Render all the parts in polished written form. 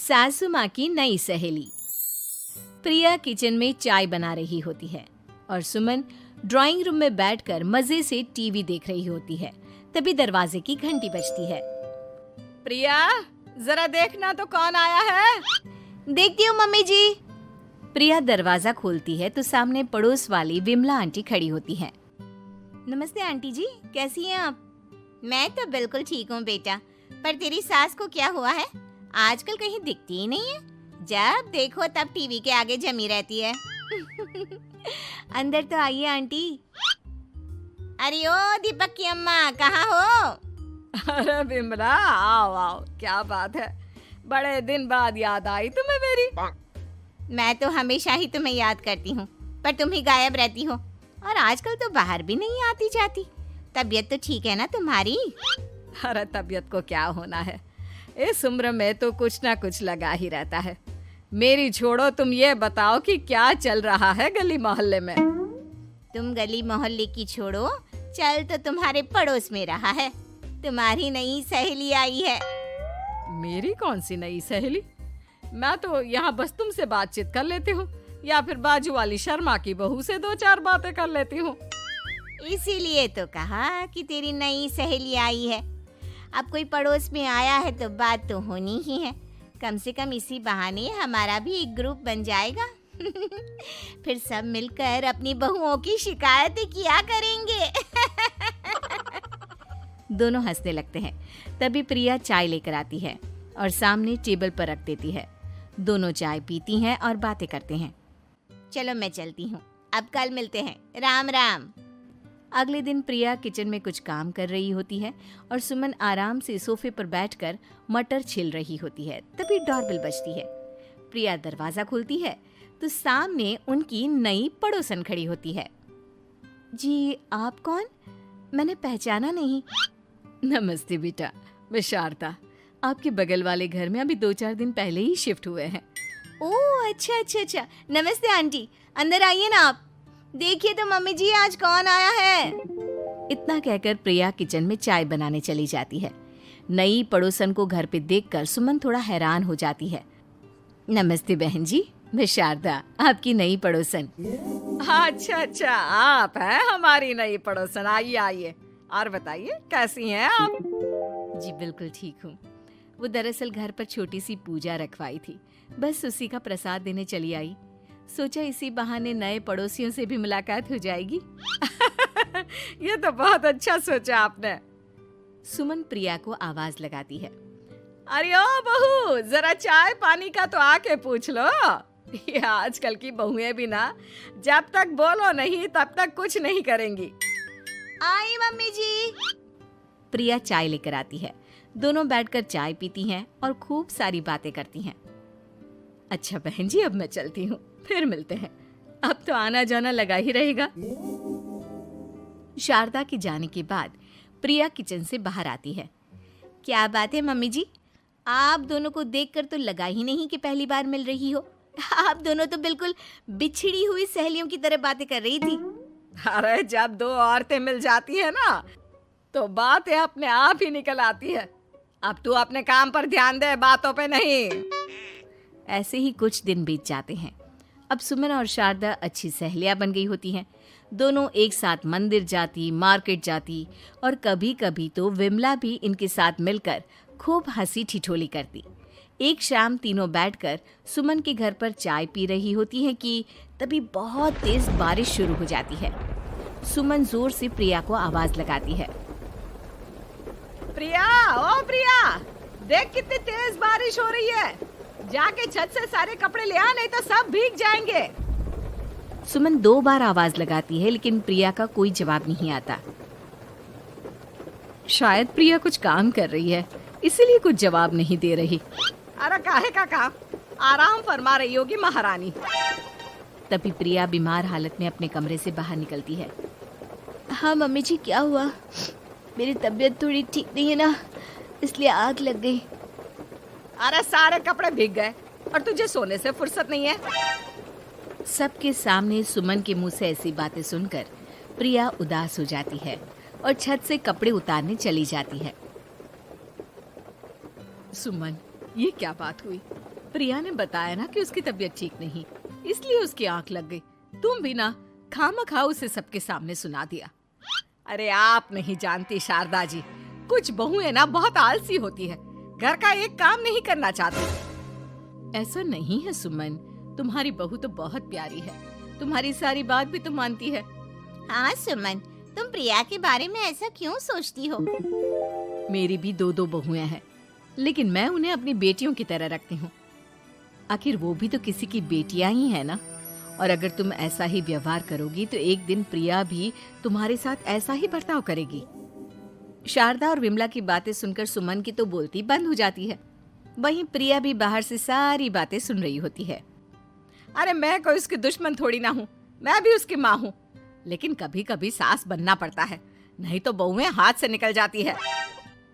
सासू माँ की नई सहेली। प्रिया किचन में चाय बना रही होती है और सुमन ड्राइंग रूम में बैठकर मजे से टीवी देख रही होती है। तभी दरवाजे की घंटी बजती है। प्रिया, जरा देखना तो कौन आया है। देखती हूँ मम्मी जी। प्रिया दरवाजा खोलती है तो सामने पड़ोस वाली विमला आंटी खड़ी होती है। नमस्ते आंटी जी, कैसी हैं आप? मैं तो बिल्कुल ठीक हूँ बेटा, पर तेरी सास को क्या हुआ है? आजकल कहीं दिखती ही नहीं है। जब देखो तब टीवी के आगे जमी रहती है। अंदर तो आइए आंटी। अरे ओ दीपक की अम्मा, कहाँ हो? अरे बिमला, आओ आओ, क्या बात है, बड़े दिन बाद याद आई तुम्हें मेरी। मैं तो हमेशा ही तुम्हें याद करती हूँ, पर तुम ही गायब रहती हो और आजकल तो बाहर भी नहीं आती जाती। तबीयत तो ठीक है ना तुम्हारी? अरे तबीयत को क्या होना है, इस उम्र में तो कुछ ना कुछ लगा ही रहता है। मेरी छोड़ो, तुम ये बताओ कि क्या चल रहा है गली मोहल्ले में। तुम गली मोहल्ले की छोड़ो, चल तो तुम्हारे पड़ोस में रहा है। तुम्हारी नई सहेली आई है। मेरी कौन सी नई सहेली? मैं तो यहाँ बस तुमसे बातचीत कर लेती हूँ या फिर बाजू वाली शर्मा की बहू से दो चार बातें कर लेती हूँ। इसीलिए तो कहा कि तेरी नई सहेली आई है। अब कोई पड़ोस में आया है तो बात तो होनी ही है। कम से कम इसी बहाने हमारा भी एक ग्रुप बन जाएगा। फिर सब मिलकर अपनी बहुओं की शिकायतें किया करेंगे। दोनों हंसने लगते हैं। तभी प्रिया चाय लेकर आती है और सामने टेबल पर रख देती है। दोनों चाय पीती हैं और बातें करते हैं। चलो मैं चलती हूँ, अब कल मिलते हैं। राम राम। अगले दिन प्रिया किचन में कुछ काम कर रही होती है और सुमन आराम से सोफे पर बैठकर मटर छिल रही होती है। तभी डोरबेल बजती है। प्रिया दरवाजा खोलती है तो सामने उनकी नई पड़ोसन खड़ी होती है। जी, आप कौन? मैंने पहचाना नहीं। नमस्ते बेटा, मैं शारदा, आपके बगल वाले घर में अभी 2-4 दिन पहले ही शिफ्ट हुए हैं। ओह अच्छा। नमस्ते आंटी, अंदर आइए ना आप। देखिए तो मम्मी जी, आज कौन आया है। इतना कहकर प्रिया किचन में चाय बनाने चली जाती है। नई पड़ोसन को घर पे देखकर सुमन थोड़ा हैरान हो जाती है। नमस्ते बहन जी, मैं शारदा, आपकी नई पड़ोसन। अच्छा, आप हैं हमारी नई पड़ोसन। आइए आइए, और बताइए कैसी हैं आप? जी बिल्कुल ठीक हूँ। वो दरअसल घर पर छोटी सी पूजा रखवाई थी, बस उसी का प्रसाद देने चली आई। सोचा इसी बहाने नए पड़ोसियों से भी मुलाकात हो जाएगी। ये तो बहुत अच्छा सोचा आपने। सुमन प्रिया को आवाज लगाती है। अरे ओ बहू, जरा चाय पानी का तो आके पूछ लो। ये आजकल की बहुएं भी ना, जब तक बोलो नहीं तब तक कुछ नहीं करेंगी। आई मम्मी जी। प्रिया चाय लेकर आती है। दोनों बैठकर चाय पीती हैं और खूब सारी बातें करती हैं। अच्छा बहन जी, अब मैं चलती हूँ, फिर मिलते हैं। अब तो आना जाना लगा ही रहेगा। शारदा के जाने के बाद प्रिया किचन से बाहर आती है। क्या बात है मम्मी जी, आप दोनों को देखकर तो लगा ही नहीं कि पहली बार मिल रही हो। आप दोनों तो बिल्कुल बिछड़ी हुई सहेलियों की तरह बातें कर रही थी। अरे जब दो औरतें मिल जाती है ना, तो बातें अपने आप ही निकल आती है। अब तू अपने काम पर ध्यान दे, बातों पे नहीं। ऐसे ही कुछ दिन बीत जाते हैं। अब सुमन और शारदा अच्छी सहेलियां बन गई होती हैं। दोनों एक साथ मंदिर जाती, मार्केट जाती और कभी कभी तो विमला भी इनके साथ मिलकर खूब हंसी ठिठोली करती। एक शाम तीनों बैठकर सुमन के घर पर चाय पी रही होती हैं कि तभी बहुत तेज बारिश शुरू हो जाती है। सुमन जोर से प्रिया को आवाज लगाती है। प्रिया, ओ प्रिया, देख कितनी तेज बारिश हो रही है। जाके छत से सारे कपड़े ले आ, नहीं तो सब भीग जाएंगे। सुमन 2 बार आवाज लगाती है लेकिन प्रिया का कोई जवाब नहीं आता। शायद प्रिया कुछ काम कर रही है, इसीलिए कुछ जवाब नहीं दे रही। अरे काहे का काम, आराम फरमा रही होगी महारानी। तभी प्रिया बीमार हालत में अपने कमरे से बाहर निकलती है। हाँ मम्मी जी, क्या हुआ? मेरी तबीयत थोड़ी ठीक नहीं है ना, इसलिए आग लग गई। अरे सारे कपड़े भीग गए और तुझे सोने से फुर्सत नहीं है। सबके सामने सुमन के मुंह से ऐसी बातें सुनकर प्रिया उदास हो जाती है और छत से कपड़े उतारने चली जाती है। सुमन, ये क्या बात हुई? प्रिया ने बताया ना कि उसकी तबीयत ठीक नहीं, इसलिए उसकी आंख लग गई। तुम भी ना खामखा उसे सबके सामने सुना दिया। अरे आप नहीं जानती शारदा जी, कुछ बहुएं ना बहुत आलसी होती है, घर का एक काम नहीं करना चाहती। ऐसा नहीं है सुमन, तुम्हारी बहू तो बहुत प्यारी है, तुम्हारी सारी बात भी तो मानती है। हाँ सुमन, तुम प्रिया के बारे में ऐसा क्यों सोचती हो? मेरी भी दो बहुएं हैं, लेकिन मैं उन्हें अपनी बेटियों की तरह रखती हूँ। आखिर वो भी तो किसी की बेटियां ही है ना। और अगर तुम ऐसा ही व्यवहार करोगी तो एक दिन प्रिया भी तुम्हारे साथ ऐसा ही बर्ताव करेगी। शारदा और विमला की बातें सुनकर सुमन की तो बोलती बंद हो जाती है। वहीं प्रिया भी बाहर से सारी बातें सुन रही होती है। अरे मैं कोई उसकी दुश्मन थोड़ी ना हूँ, मैं भी उसकी माँ हूँ, लेकिन कभी कभी सास बनना पड़ता है, नहीं तो बहुएं हाथ से निकल जाती है।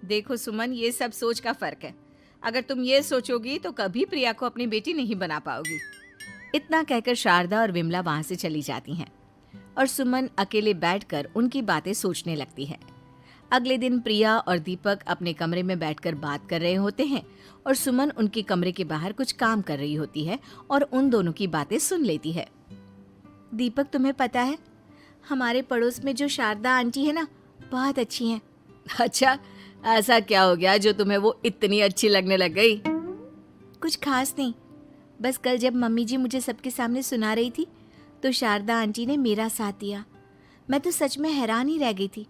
देखो सुमन, ये सब सोच का फर्क है। अगर तुम ये सोचोगी तो कभी प्रिया को अपनी बेटी नहीं बना पाओगी। इतना कहकर शारदा और विमला वहां से चली जाती हैं और सुमन अकेले बैठकर उनकी बातें सोचने लगती है। अगले दिन प्रिया और दीपक अपने कमरे में बैठकर बात कर रहे होते हैं और सुमन उनके कमरे के बाहर कुछ काम कर रही होती है और उन दोनों की बातें सुन लेती है। दीपक, तुम्हें पता है हमारे पड़ोस में जो शारदा आंटी है ना, बहुत अच्छी हैं। अच्छा, ऐसा क्या हो गया जो तुम्हें वो इतनी अच्छी लगने लग गई? कुछ खास नहीं, बस कल जब मम्मी जी मुझे सबके सामने सुना रही थी तो शारदा आंटी ने मेरा साथ दिया। मैं तो सच में हैरान ही रह गई थी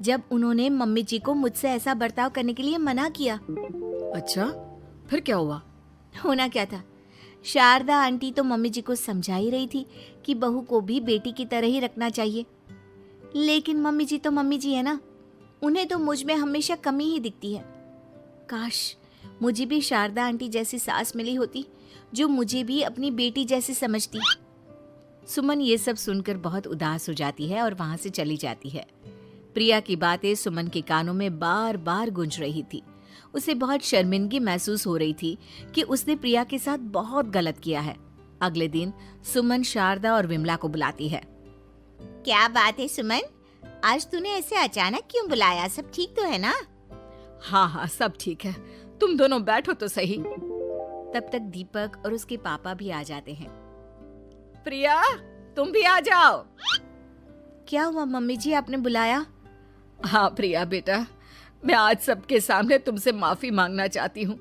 जब उन्होंने मम्मी जी को मुझसे ऐसा बर्ताव करने के लिए मना किया। अच्छा, फिर क्या हुआ? होना क्या था, शारदा आंटी तो मम्मी जी को समझा ही रही थी कि बहू को भी बेटी की तरह ही रखना चाहिए, लेकिन मम्मी जी तो मम्मी जी है ना, उन्हें तो मुझ में हमेशा कमी ही दिखती है। काश मुझे भी शारदा आंटी जैसी सास मिली होती जो मुझे भी अपनी बेटी जैसी समझती। सुमन ये सब सुनकर बहुत उदास हो जाती है और वहां से चली जाती है। प्रिया की बातें सुमन के कानों में बार बार गूंज रही थी। उसे बहुत शर्मिंदगी महसूस हो रही थी कि उसने प्रिया के साथ बहुत गलत किया है। अगले दिन सुमन शारदा और विमला को बुलाती है। क्या बात है सुमन, आज तूने ऐसे अचानक क्यों बुलाया? सब ठीक तो है ना? हाँ, सब ठीक है, तुम दोनों बैठो तो सही। तब तक दीपक और उसके पापा भी आ जाते हैं। प्रिया, तुम भी आ जाओ। क्या हुआ मम्मी जी, आपने बुलाया? हाँ प्रिया बेटा, मैं आज सबके सामने तुमसे माफी मांगना चाहती हूँ।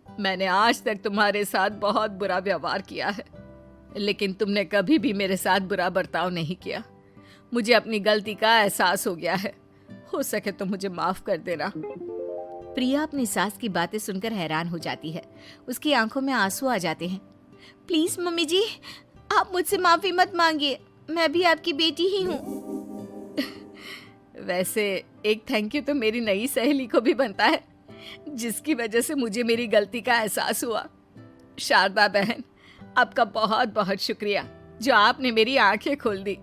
मैंने आज तक तुम्हारे साथ बहुत बुरा व्यवहार किया है, लेकिन तुमने कभी भी मेरे साथ बुरा बर्ताव नहीं किया। मुझे अपनी गलती का एहसास हो गया है, हो सके तो मुझे माफ कर देना। प्रिया अपनी सास की बातें सुनकर हैरान हो जाती है। उसकी आंखों में आंसू आ जाते हैं। प्लीज मम्मी जी, आप मुझसे माफी मत मांगिए, मैं भी आपकी बेटी ही हूँ। वैसे एक थैंक यू तो मेरी नई सहेली को भी बनता है, जिसकी वजह से मुझे मेरी गलती का एहसास हुआ। शारदा बहन, आपका बहुत बहुत शुक्रिया जो आपने मेरी आंखें खोल दी।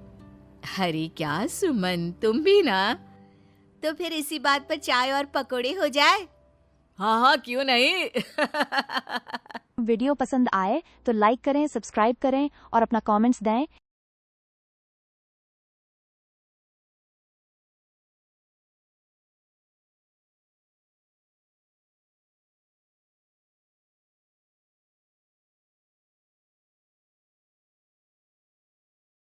अरे क्या सुमन, तुम भी ना। तो फिर इसी बात पर चाय और पकोड़े हो जाए। हाँ, क्यों नहीं। वीडियो पसंद आए तो लाइक करें, सब्सक्राइब करें और अपना कमेंट्स दें।